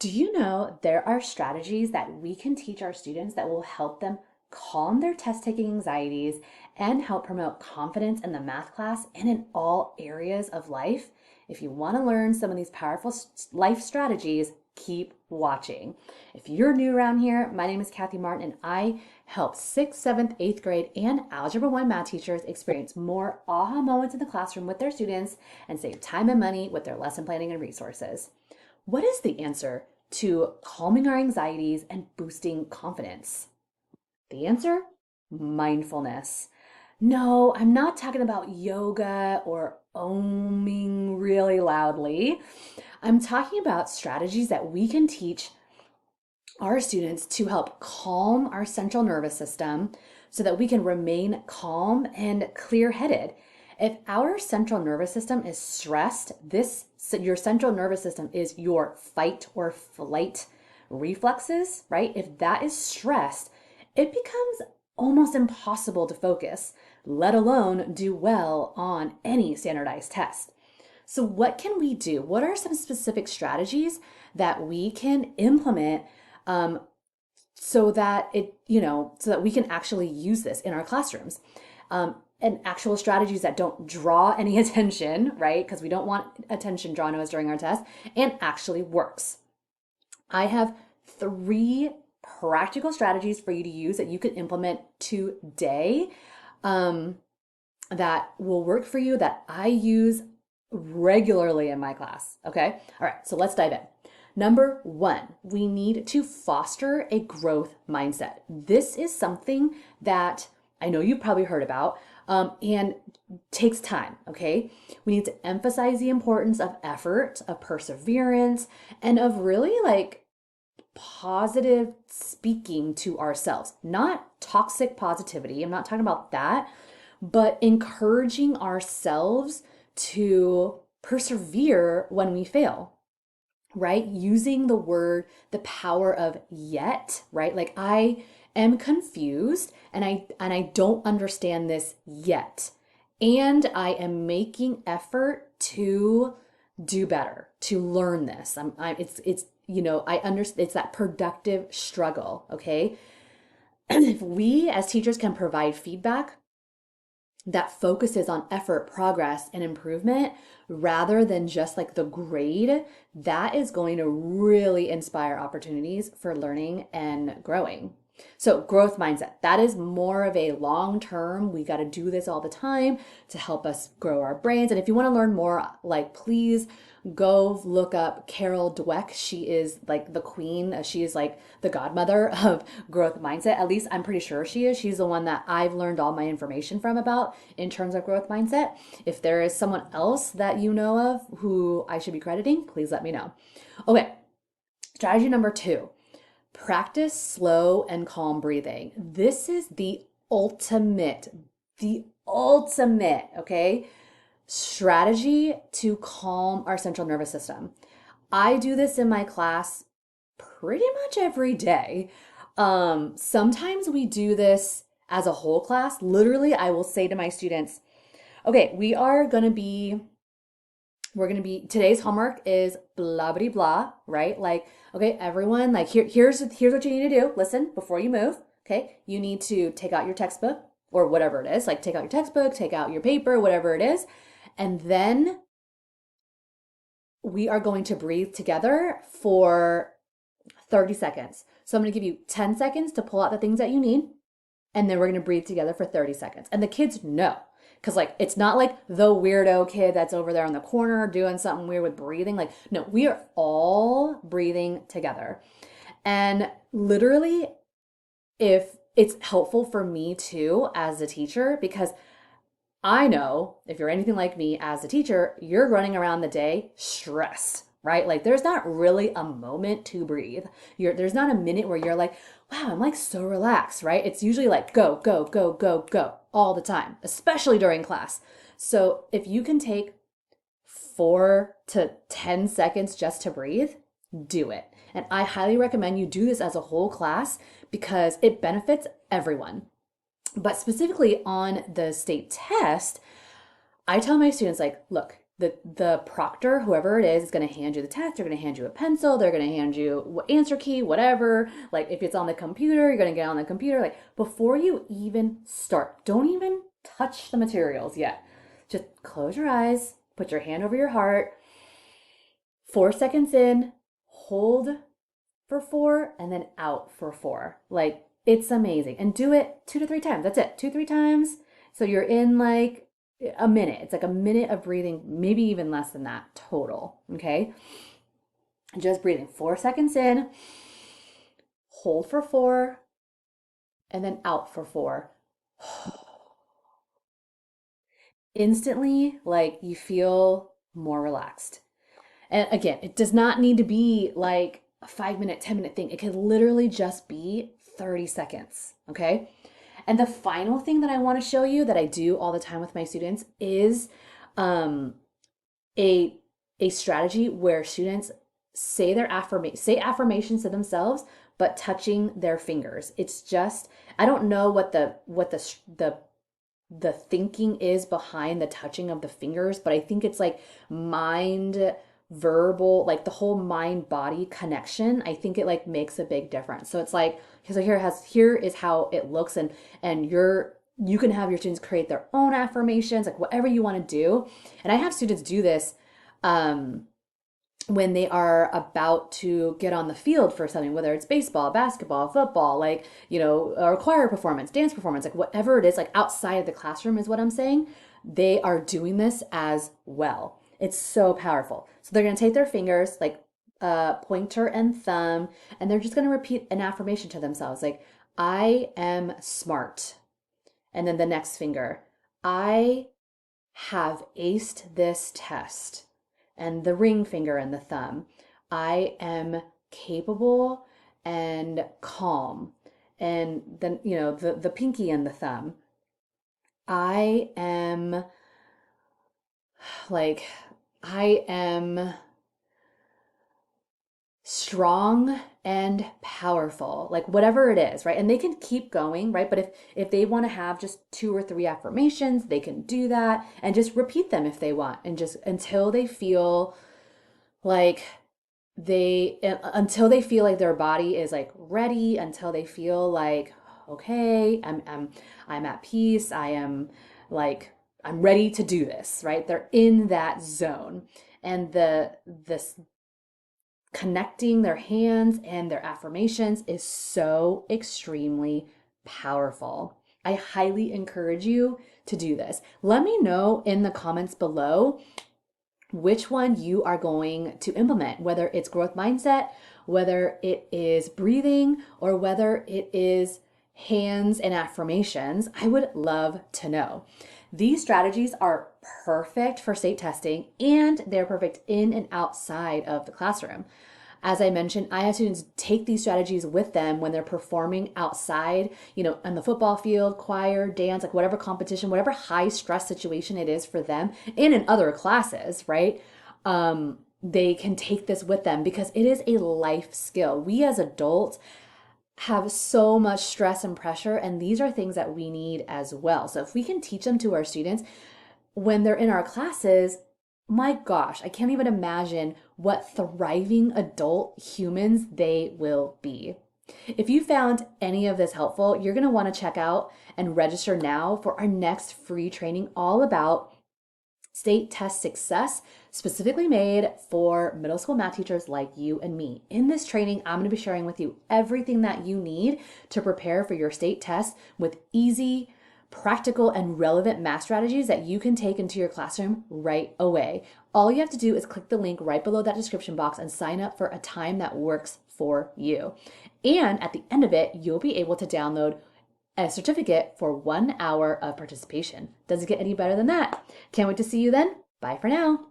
Do you know there are strategies that we can teach our students that will help them calm their test taking anxieties and help promote confidence in the math class and in all areas of life? If you want to learn some of these powerful life strategies, keep watching. If you're new around here, my name is Kathy Martin and I help 6th, 7th, 8th grade and Algebra 1 math teachers experience more aha moments in the classroom with their students and save time and money with their lesson planning and resources. What is the answer to calming our anxieties and boosting confidence? The answer? Mindfulness. No, I'm not talking about yoga or oming really loudly. I'm talking about strategies that we can teach our students to help calm our central nervous system so that we can remain calm and clear headed. If our central nervous system is stressed, your central nervous system is your fight or flight reflexes, right? If that is stressed, it becomes almost impossible to focus, let alone do well on any standardized test. So, what can we do? What are some specific strategies that we can implement um, so that so that we can actually use this in our classrooms? And actual strategies that don't draw any attention, right? Because we don't want attention drawn to us during our test, and actually works. I have 3 practical strategies for you to use that you can implement today that will work for you that I use regularly in my class. Okay. All right. So let's dive in. Number 1, we need to foster a growth mindset. This is something that I know you've probably heard about and takes time. Okay. We need to emphasize the importance of effort, of perseverance, and of really like positive speaking to ourselves, not toxic positivity. I'm not talking about that, but encouraging ourselves to persevere when we fail, right? Using the power of yet, right? Like I am confused and I don't understand this yet. And I am making effort to do better, to learn this. I understand it's that productive struggle, okay? If we as teachers can provide feedback that focuses on effort, progress, and improvement rather than just like the grade, that is going to really inspire opportunities for learning and growing. So, growth mindset, that is more of a long term, we got to do this all the time to help us grow our brains. And if you want to learn more, like please go look up Carol Dweck. She is like the queen. She is like the godmother of growth mindset. At least I'm pretty sure she is. She's the one that I've learned all my information from about in terms of growth mindset. If there is someone else that you know of who I should be crediting, please let me know. Okay, strategy number 2. Practice slow and calm breathing. This is the ultimate, okay, strategy to calm our central nervous system. I do this in my class pretty much every day. Sometimes we do this as a whole class. Literally, I will say to my students, okay, today's homework is blah blah blah, right? Like, okay, everyone, like here's what you need to do. Listen, before you move, okay, you need to take out your textbook or whatever it is, like take out your textbook, take out your paper, whatever it is, and then we are going to breathe together for 30 seconds. So I'm going to give you 10 seconds to pull out the things that you need, and then we're going to breathe together for 30 seconds. And the kids know. Because, like, it's not like the weirdo kid that's over there in the corner doing something weird with breathing. Like, no, we are all breathing together. And literally, if it's helpful for me too as a teacher, because I know if you're anything like me as a teacher, you're running around the day stressed, right? Like there's not really a moment to breathe. There's not a minute where you're like, wow, I'm like so relaxed, right? It's usually like go, go, go, go, go all the time, especially during class. So if you can take 4 to 10 seconds just to breathe, do it. And I highly recommend you do this as a whole class because it benefits everyone. But specifically on the state test, I tell my students, like, look, the proctor, whoever it is going to hand you the test. They're going to hand you a pencil. They're going to hand you answer key, whatever. Like if it's on the computer, you're going to get on the computer. Like before you even start, don't even touch the materials yet. Just close your eyes, put your hand over your heart, 4 seconds in, hold for 4, and then out for 4. Like it's amazing. And do it 2 to 3 times. That's it. 2, 3 times. So you're in like a minute. It's like a minute of breathing, maybe even less than that total. Okay. Just breathing 4 seconds in, hold for 4, and then out for 4. Instantly, like you feel more relaxed. And again, it does not need to be like a 5 minute, 10 minute thing. It could literally just be 30 seconds. Okay. And the final thing that I want to show you that I do all the time with my students is a strategy where students say affirmations to themselves, but touching their fingers. It's just, I don't know what the thinking is behind the touching of the fingers, but I think it's like mind verbal, like the whole mind body connection. I think it like makes a big difference. So it's like, so here is how it looks, and you can have your students create their own affirmations, like whatever you want to do. And I have students do this when they are about to get on the field for something, whether it's baseball, basketball, football, like, or choir performance, dance performance, like whatever it is, like outside of the classroom is what I'm saying. They are doing this as well. It's so powerful. So they're going to take their fingers, like pointer and thumb, and they're just going to repeat an affirmation to themselves, like, I am smart. And then the next finger, I have aced this test. And the ring finger and the thumb, I am capable and calm. And then, the pinky and the thumb, I am strong and powerful, like whatever it is, right? And they can keep going, right? But if they want to have just 2 or 3 affirmations, they can do that and just repeat them if they want, and just until they feel like until they feel like their body is like ready, until they feel like, okay, I'm at peace, I'm ready to do this, right? They're in that zone. And this connecting their hands and their affirmations is so extremely powerful. I highly encourage you to do this. Let me know in the comments below which one you are going to implement, whether it's growth mindset, whether it is breathing, or whether it is hands and affirmations. I would love to know. These strategies are perfect for state testing, and they're perfect in and outside of the classroom. As I mentioned, I have students take these strategies with them when they're performing outside, on the football field, choir, dance, like whatever competition, whatever high stress situation it is for them, and in other classes, right? They can take this with them because it is a life skill. We as adults have so much stress and pressure, and these are things that we need as well. So if we can teach them to our students when they're in our classes, my gosh, I can't even imagine what thriving adult humans they will be. If you found any of this helpful, you're going to want to check out and register now for our next free training all about state test success, specifically made for middle school math teachers like you and me. In this training, I'm going to be sharing with you everything that you need to prepare for your state test with easy, practical, and relevant math strategies that you can take into your classroom right away. All you have to do is click the link right below that description box and sign up for a time that works for you. And at the end of it, you'll be able to download a certificate for 1 hour of participation. Does it get any better than that? Can't wait to see you then. Bye for now.